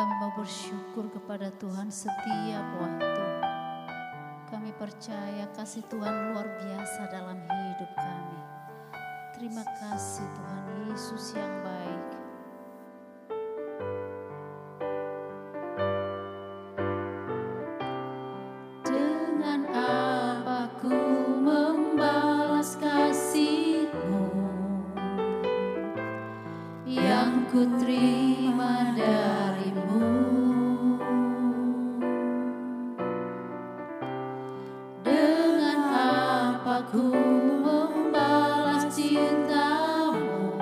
Kami mau bersyukur kepada Tuhan setiap waktu. Kami percaya kasih Tuhan luar biasa dalam hidup kami. Terima kasih Tuhan Yesus yang baik. Dengan apa ku membalas kasih-Mu yang ku terima dari-Mu. Dengan apa ku membalas cinta-Mu.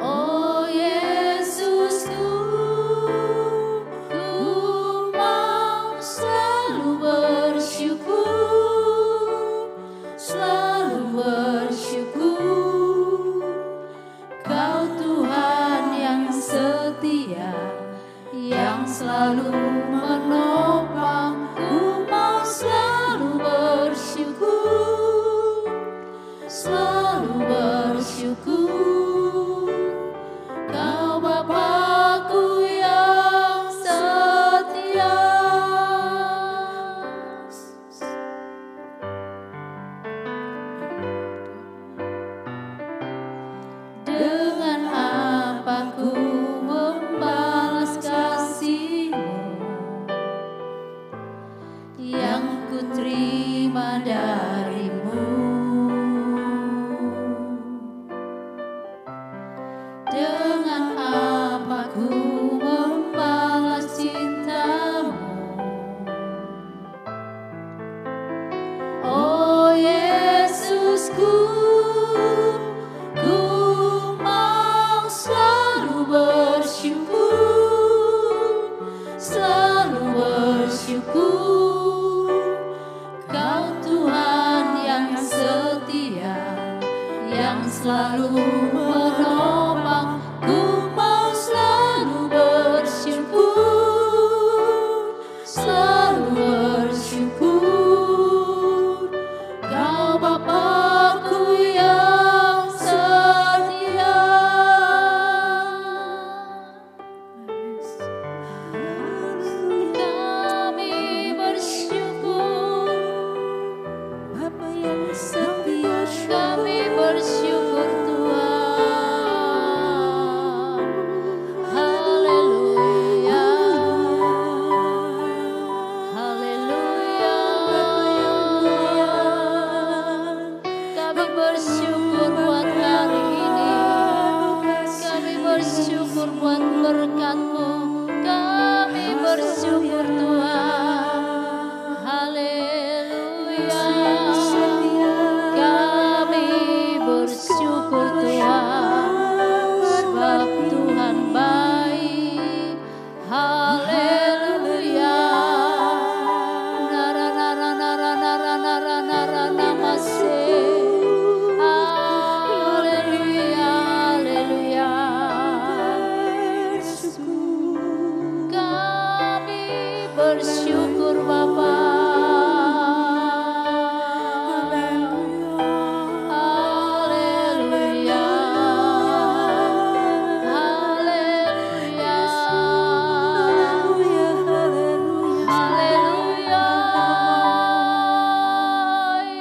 Oh Yesusku, ku mau selalu bersyukur, selalu bersyukur. Kau Tuhan yang setia, yang selalu menopang. Ku mau selalu bersyukur, selalu bersyukur. Kau Bapa-Ku yang setia. Dengan apa ku membalas kasih-Mu yang ku terima dari-Mu. Dengan apa ku membalas cinta-Mu. Oh Yesusku, ku mau selalu bersyukur, selalu bersyukur. Kau Tuhan yang setia, yang selalu menopang. Ku mau selalu bersyukur, selalu bersyukur. Kau Bapa-Ku yang setia. Kami bersyukur, Bapa yang setia. Kami bersyukur Tuhan. Haleluya, haleluya. Kami bersyukur buat hari ini. Kami bersyukur buat berkat-Mu. Kami bersyukur Tuhan. Haleluya. Kami bersyukur Tuhan, sebab Tuhan baik. Haleluya. Nara nara nara nara nara nara namase. Haleluya, haleluya. Kami bersyukur Bapa. Haleluya, haleluya, haleluya.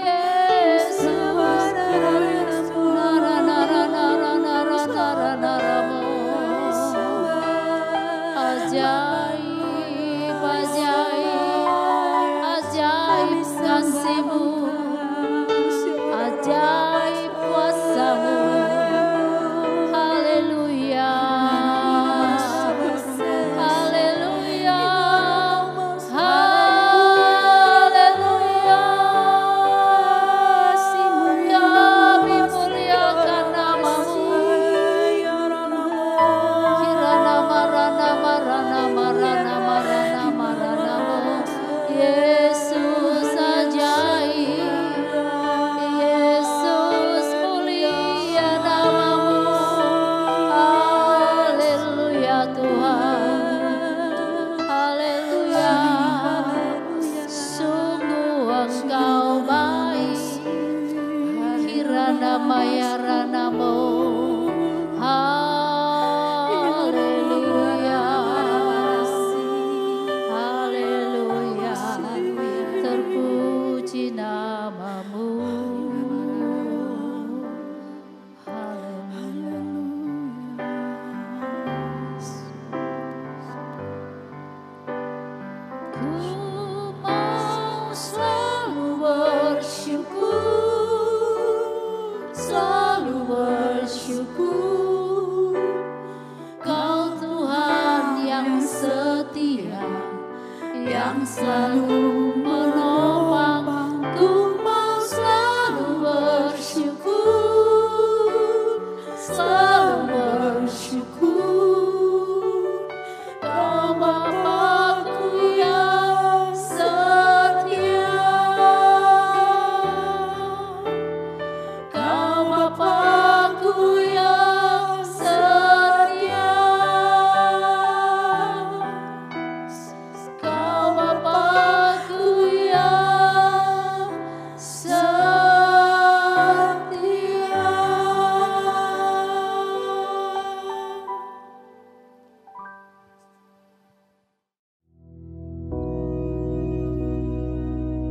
Yesus, nara nara nara nara nara naramu. Ajaib, ajaib, ajaib kasih-Mu, ajaib kuasa-Mu. Haleluya, haleluya, haleluya. Kami muliakan nama-Mu. Kirana marana marana marana marana marana-Mu. Yesus ajaib, Yesus mulia nama-Mu. Haleluya Tuhan, haleluya. Sungguh Engkau baik. Kirana mayarana-Mu. Haleluya.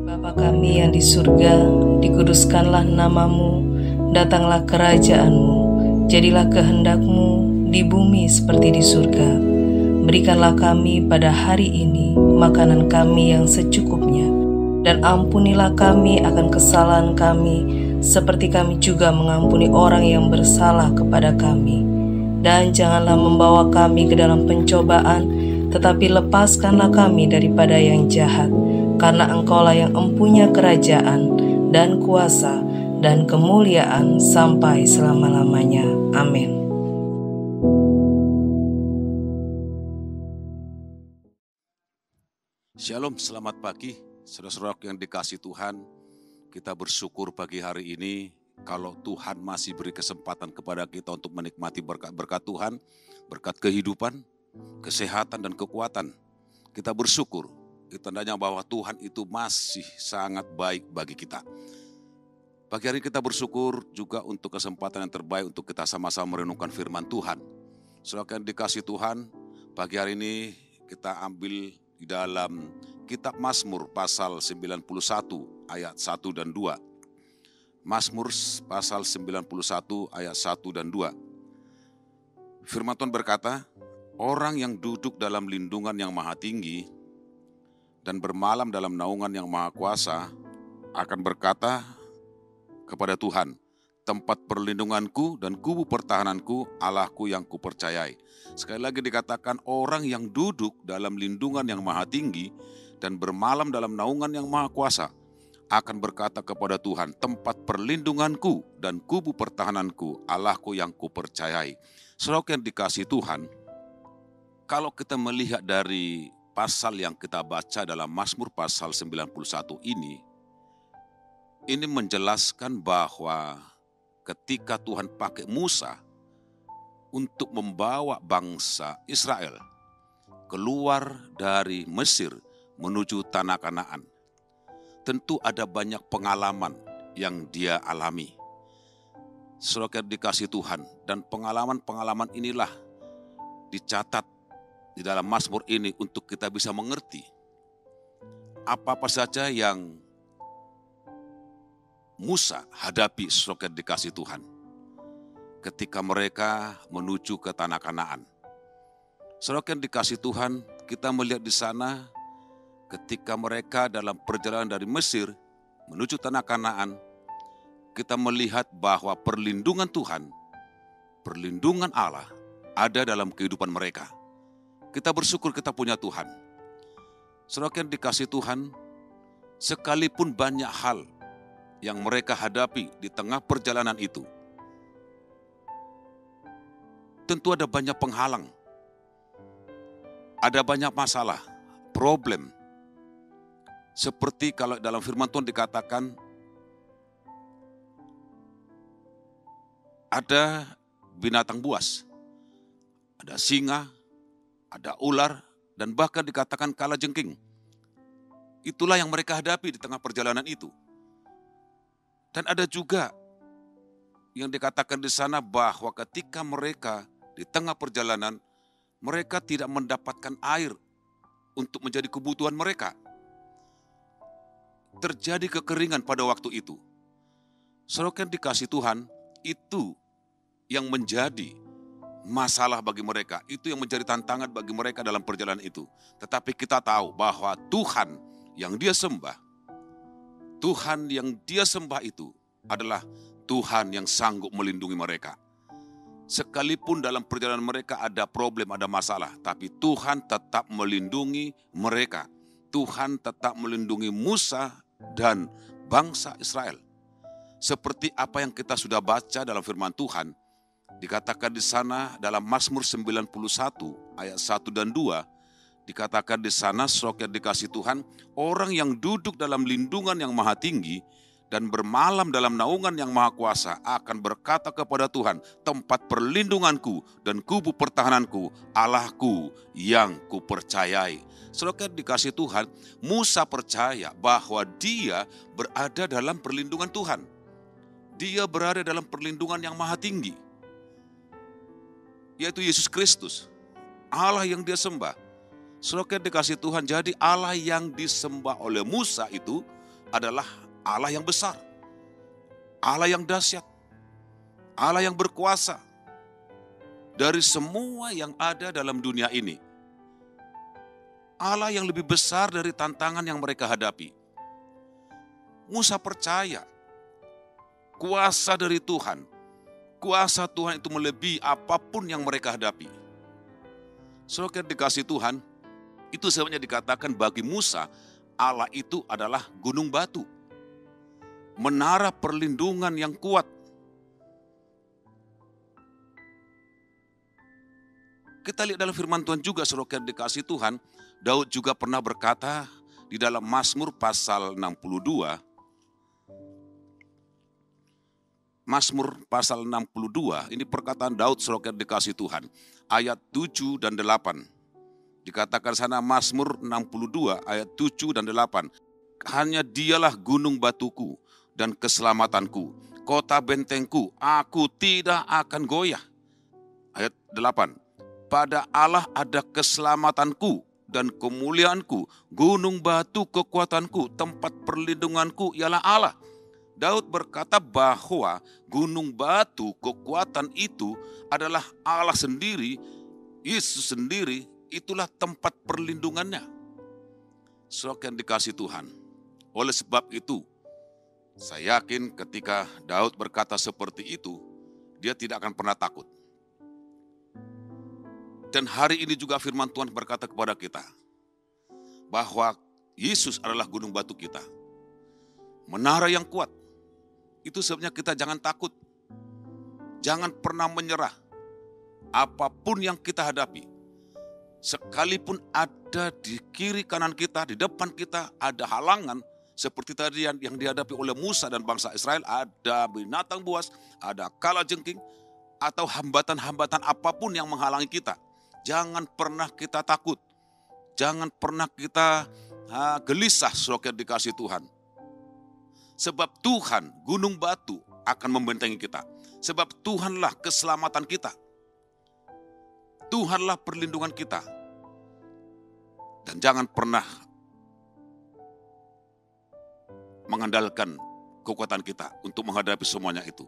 Bapa kami yang di surga, dikuduskanlah namamu, datanglah kerajaan-Mu, jadilah kehendak-Mu di bumi seperti di surga. Berikanlah kami pada hari ini makanan kami yang secukupnya, dan ampunilah kami akan kesalahan kami, seperti kami juga mengampuni orang yang bersalah kepada kami. Dan janganlah membawa kami ke dalam pencobaan, tetapi lepaskanlah kami daripada yang jahat. Karena Engkaulah yang empunya kerajaan dan kuasa dan kemuliaan sampai selama-lamanya. Amin. Shalom, selamat pagi, saudara-saudara yang dikasihi Tuhan. Kita bersyukur pagi hari ini kalau Tuhan masih beri kesempatan kepada kita untuk menikmati berkat-berkat Tuhan, berkat kehidupan, kesehatan, dan kekuatan. Kita bersyukur. Itu tandanya bahwa Tuhan itu masih sangat baik bagi kita. Pagi hari kita bersyukur juga untuk kesempatan yang terbaik untuk kita sama-sama merenungkan firman Tuhan. Saudara yang dikasihi Tuhan, pagi hari ini kita ambil di dalam kitab Mazmur pasal 91 ayat 1 dan 2. Mazmur pasal 91 ayat 1 dan 2. Firman Tuhan berkata, orang yang duduk dalam lindungan yang maha tinggi dan bermalam dalam naungan yang maha kuasa akan berkata kepada Tuhan, tempat perlindunganku dan kubu pertahananku, Allahku yang kupercayai. Sekali lagi dikatakan orang yang duduk dalam lindungan yang maha tinggi dan bermalam dalam naungan yang maha kuasa akan berkata kepada Tuhan, tempat perlindunganku dan kubu pertahananku, Allahku yang kupercayai. Saudara yang dikasihi Tuhan, kalau kita melihat dari pasal yang kita baca dalam Mazmur pasal 91 ini menjelaskan bahwa ketika Tuhan pakai Musa untuk membawa bangsa Israel keluar dari Mesir menuju tanah Kanaan, tentu ada banyak pengalaman yang dia alami. Saudara dikasihi Tuhan, dan pengalaman-pengalaman inilah dicatat di dalam Mazmur ini untuk kita bisa mengerti apa-apa saja yang Musa hadapi, saudara dikasihi Tuhan, ketika mereka menuju ke tanah Kanaan. Saudara dikasihi Tuhan, kita melihat di sana ketika mereka dalam perjalanan dari Mesir menuju tanah Kanaan, kita melihat bahwa perlindungan Tuhan, perlindungan Allah ada dalam kehidupan mereka. Kita bersyukur kita punya Tuhan. Saudara yang dikasihi Tuhan, sekalipun banyak hal yang mereka hadapi di tengah perjalanan itu, tentu ada banyak penghalang, ada banyak masalah, problem. Seperti kalau dalam firman Tuhan dikatakan, ada binatang buas, ada singa, ada ular, dan bahkan dikatakan kalajengking. Itulah yang mereka hadapi di tengah perjalanan itu. Dan ada juga yang dikatakan di sana bahwa ketika mereka di tengah perjalanan, mereka tidak mendapatkan air untuk menjadi kebutuhan mereka. Terjadi kekeringan pada waktu itu. Saudara yang dikasih Tuhan, itu yang menjadi masalah bagi mereka. Itu yang menjadi tantangan bagi mereka dalam perjalanan itu. Tetapi kita tahu bahwa Tuhan yang dia sembah, Tuhan yang dia sembah itu adalah Tuhan yang sanggup melindungi mereka. Sekalipun dalam perjalanan mereka ada problem, ada masalah, tapi Tuhan tetap melindungi mereka. Tuhan tetap melindungi Musa dan bangsa Israel. Seperti apa yang kita sudah baca dalam firman Tuhan, dikatakan di sana dalam Mazmur 91 ayat 1 dan 2, dikatakan di sana, saudara yang dikasih Tuhan, orang yang duduk dalam lindungan yang maha tinggi dan bermalam dalam naungan yang maha kuasa akan berkata kepada Tuhan, tempat perlindunganku dan kubu pertahananku, Allahku yang kupercayai. Saudara dikasih Tuhan, Musa percaya bahwa dia berada dalam perlindungan Tuhan. Dia berada dalam perlindungan yang maha tinggi, yaitu Yesus Kristus, Allah yang dia sembah. Saudara dikasih Tuhan, jadi Allah yang disembah oleh Musa itu adalah Allah yang besar, Allah yang dahsyat, Allah yang berkuasa dari semua yang ada dalam dunia ini. Allah yang lebih besar dari tantangan yang mereka hadapi. Musa percaya kuasa dari Tuhan, kuasa Tuhan itu melebihi apapun yang mereka hadapi. Saudara dikasih Tuhan, itu sebabnya dikatakan bagi Musa, Allah itu adalah gunung batu, menara perlindungan yang kuat. Kita lihat dalam firman Tuhan juga, saudara dikasih Tuhan, Daud juga pernah berkata di dalam Mazmur pasal 62, Mazmur pasal 62, ini perkataan Daud saudara dikasih Tuhan, ayat 7 dan 8. Dikatakan sana Mazmur 62 ayat 7 dan 8. Hanya dialah gunung batuku dan keselamatanku, kota bentengku, aku tidak akan goyah. Ayat 8. Pada Allah ada keselamatanku dan kemuliaanku, gunung batu kekuatanku, tempat perlindunganku ialah Allah. Daud berkata bahwa gunung batu kekuatan itu adalah Allah sendiri, Yesus sendiri, itulah tempat perlindungannya. Saudara yang dikasih Tuhan, oleh sebab itu, saya yakin ketika Daud berkata seperti itu, dia tidak akan pernah takut. Dan hari ini juga firman Tuhan berkata kepada kita, bahwa Yesus adalah gunung batu kita, menara yang kuat. Itu sebabnya kita jangan takut, jangan pernah menyerah. Apapun yang kita hadapi, sekalipun ada di kiri kanan kita, di depan kita ada halangan, seperti tadi yang dihadapi oleh Musa dan bangsa Israel, ada binatang buas, ada kalajengking, atau hambatan-hambatan apapun yang menghalangi kita. Jangan pernah kita takut, jangan pernah kita gelisah, saudara dikasih Tuhan. Sebab Tuhan, gunung batu, akan membentengi kita. Sebab Tuhanlah keselamatan kita. Tuhanlah perlindungan kita. Dan jangan pernah mengandalkan kekuatan kita untuk menghadapi semuanya itu.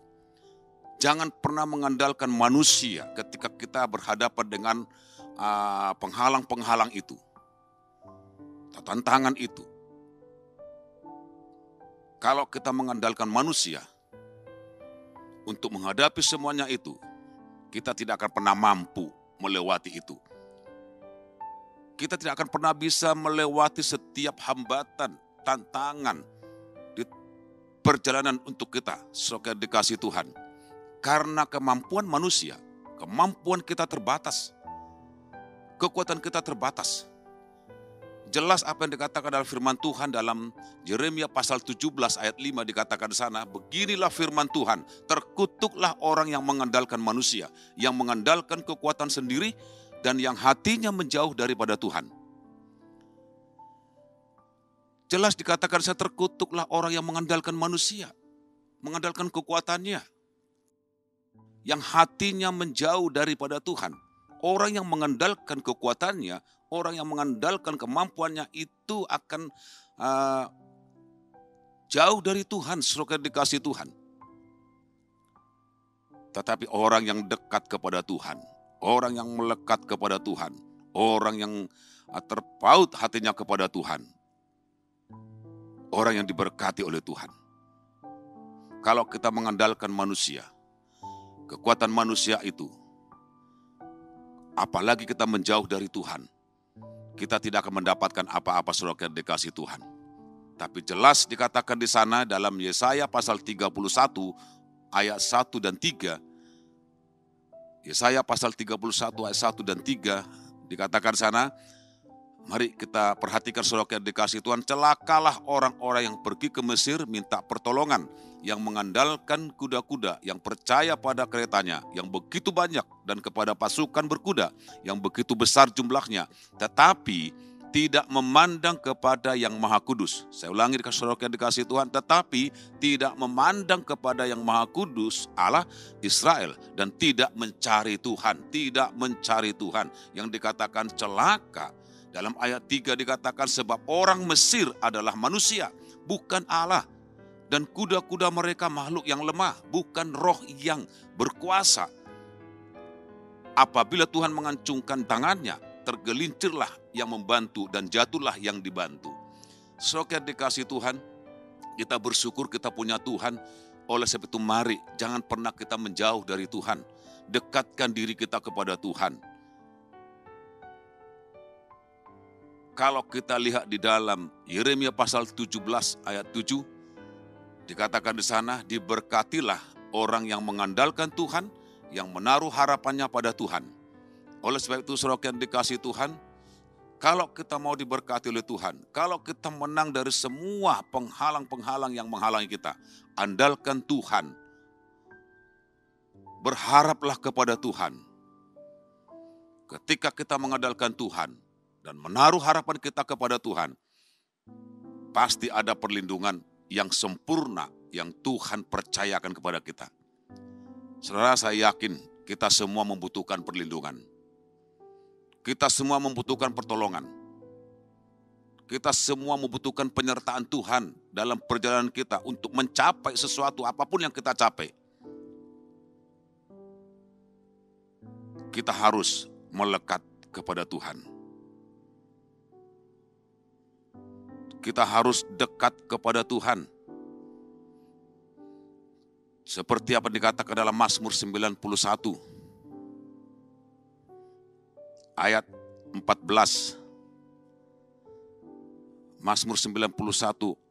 Jangan pernah mengandalkan manusia ketika kita berhadapan dengan penghalang-penghalang itu, tantangan itu. Kalau kita mengandalkan manusia untuk menghadapi semuanya itu, kita tidak akan pernah mampu melewati itu. Kita tidak akan pernah bisa melewati setiap hambatan, tantangan di perjalanan untuk kita, saudara dikasih Tuhan. Karena kemampuan manusia, kemampuan kita terbatas, kekuatan kita terbatas. Jelas apa yang dikatakan dalam firman Tuhan dalam Yeremia pasal 17 ayat 5 dikatakan di sana, beginilah firman Tuhan, terkutuklah orang yang mengandalkan manusia, yang mengandalkan kekuatan sendiri, dan yang hatinya menjauh daripada Tuhan. Jelas dikatakan saya terkutuklah orang yang mengandalkan manusia, mengandalkan kekuatannya, yang hatinya menjauh daripada Tuhan. Orang yang mengandalkan kekuatannya, orang yang mengandalkan kemampuannya itu akan jauh dari Tuhan, saudara dikasih Tuhan. Tetapi orang yang dekat kepada Tuhan, orang yang melekat kepada Tuhan, orang yang terpaut hatinya kepada Tuhan, orang yang diberkati oleh Tuhan. Kalau kita mengandalkan manusia, kekuatan manusia itu, apalagi kita menjauh dari Tuhan, kita tidak akan mendapatkan apa-apa saudara yang dikasih Tuhan. Tapi jelas dikatakan di sana dalam Yesaya pasal 31 ayat 1 dan 3. Yesaya pasal 31 ayat 1 dan 3 dikatakan sana, mari kita perhatikan saudara yang dikasih Tuhan, celakalah orang-orang yang pergi ke Mesir minta pertolongan, yang mengandalkan kuda-kuda, yang percaya pada keretanya, yang begitu banyak, dan kepada pasukan berkuda, yang begitu besar jumlahnya, tetapi tidak memandang kepada yang Maha Kudus. Saya ulangi saudara yang dikasih Tuhan, tetapi tidak memandang kepada yang Maha Kudus, Allah Israel, dan tidak mencari Tuhan, tidak mencari Tuhan. Yang dikatakan celaka, dalam ayat 3 dikatakan sebab orang Mesir adalah manusia, bukan Allah. Dan kuda-kuda mereka makhluk yang lemah, bukan roh yang berkuasa. Apabila Tuhan mengancungkan tangannya, tergelincirlah yang membantu dan jatuhlah yang dibantu. Saudara dikasih Tuhan, kita bersyukur kita punya Tuhan. Oleh sebab itu mari jangan pernah kita menjauh dari Tuhan. Dekatkan diri kita kepada Tuhan. Kalau kita lihat di dalam Yeremia pasal 17 ayat 7, dikatakan di sana, diberkatilah orang yang mengandalkan Tuhan, yang menaruh harapannya pada Tuhan. Oleh sebab itu saudara yang dikasih Tuhan, kalau kita mau diberkati oleh Tuhan, kalau kita menang dari semua penghalang-penghalang yang menghalangi kita, andalkan Tuhan. Berharaplah kepada Tuhan. Ketika kita mengandalkan Tuhan dan menaruh harapan kita kepada Tuhan, pasti ada perlindungan yang sempurna yang Tuhan percayakan kepada kita. Saudara, saya yakin kita semua membutuhkan perlindungan. Kita semua membutuhkan pertolongan. Kita semua membutuhkan penyertaan Tuhan dalam perjalanan kita untuk mencapai sesuatu apapun yang kita capai. Kita harus melekat kepada Tuhan. Kita harus dekat kepada Tuhan. Seperti apa dikatakan dalam Mazmur 91 ayat 14. Mazmur 91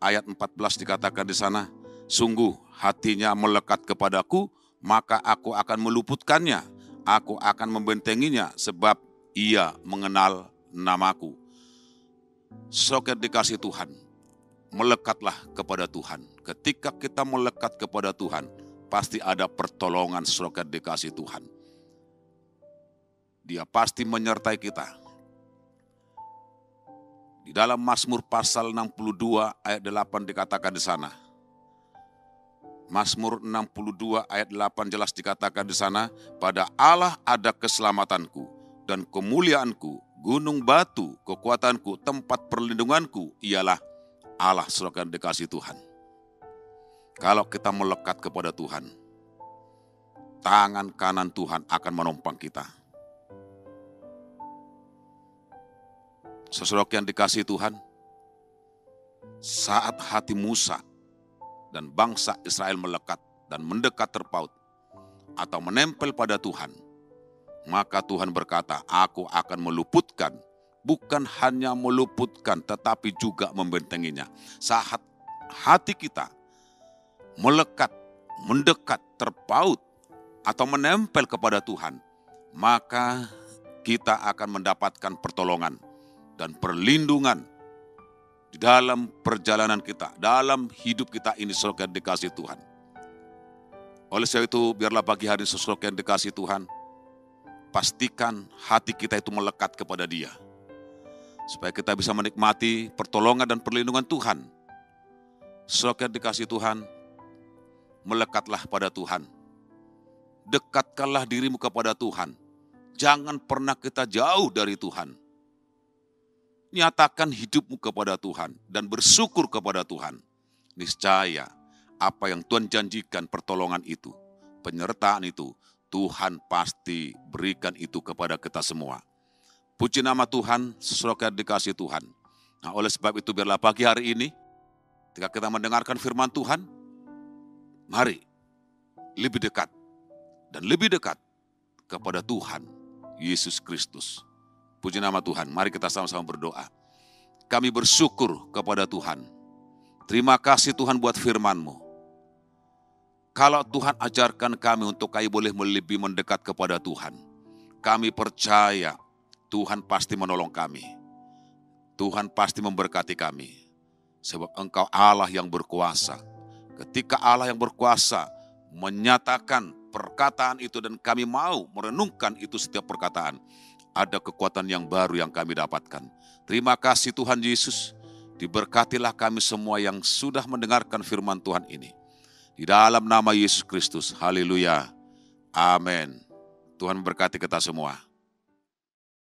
ayat 14 dikatakan di sana, sungguh hatinya melekat kepadaku, maka aku akan meluputkannya, aku akan membentenginya, sebab ia mengenal namaku. Saudara dikasih Tuhan, melekatlah kepada Tuhan. Ketika kita melekat kepada Tuhan, pasti ada pertolongan saudara dikasih Tuhan. Dia pasti menyertai kita. Di dalam Mazmur pasal 62 ayat 8 dikatakan di sana. Mazmur 62 ayat 8 jelas dikatakan di sana, pada Allah ada keselamatanku dan kemuliaanku, gunung batu, kekuatanku, tempat perlindunganku, ialah Allah. Saudara dikasih Tuhan. Kalau kita melekat kepada Tuhan, tangan kanan Tuhan akan menopang kita. Saudara yang dikasih Tuhan, saat hati Musa dan bangsa Israel melekat dan mendekat terpaut atau menempel pada Tuhan, maka Tuhan berkata, aku akan meluputkan, bukan hanya meluputkan tetapi juga membentenginya. Saat hati kita melekat, mendekat, terpaut atau menempel kepada Tuhan, maka kita akan mendapatkan pertolongan dan perlindungan di dalam perjalanan kita, dalam hidup kita ini saudara yang dikasih Tuhan. Oleh sebab itu, biarlah pagi hari saudara yang dikasih Tuhan, pastikan hati kita itu melekat kepada Dia, supaya kita bisa menikmati pertolongan dan perlindungan Tuhan. Saudara yang dikasih Tuhan, melekatlah pada Tuhan. Dekatkanlah dirimu kepada Tuhan. Jangan pernah kita jauh dari Tuhan. Nyatakan hidupmu kepada Tuhan dan bersyukur kepada Tuhan. Niscaya apa yang Tuhan janjikan pertolongan itu, penyertaan itu, Tuhan pasti berikan itu kepada kita semua. Puji nama Tuhan, saudara dikasih Tuhan. Nah, oleh sebab itu biarlah pagi hari ini, ketika kita mendengarkan firman Tuhan, mari lebih dekat dan lebih dekat kepada Tuhan Yesus Kristus. Puji nama Tuhan, mari kita sama-sama berdoa. Kami bersyukur kepada Tuhan. Terima kasih Tuhan buat firman-Mu. Kalau Tuhan ajarkan kami untuk kami boleh lebih mendekat kepada Tuhan, kami percaya Tuhan pasti menolong kami. Tuhan pasti memberkati kami. Sebab Engkau Allah yang berkuasa. Ketika Allah yang berkuasa menyatakan perkataan itu dan kami mau merenungkan itu setiap perkataan, ada kekuatan yang baru yang kami dapatkan. Terima kasih Tuhan Yesus. Diberkatilah kami semua yang sudah mendengarkan firman Tuhan ini. Di dalam nama Yesus Kristus. Haleluya. Amin. Tuhan memberkati kita semua.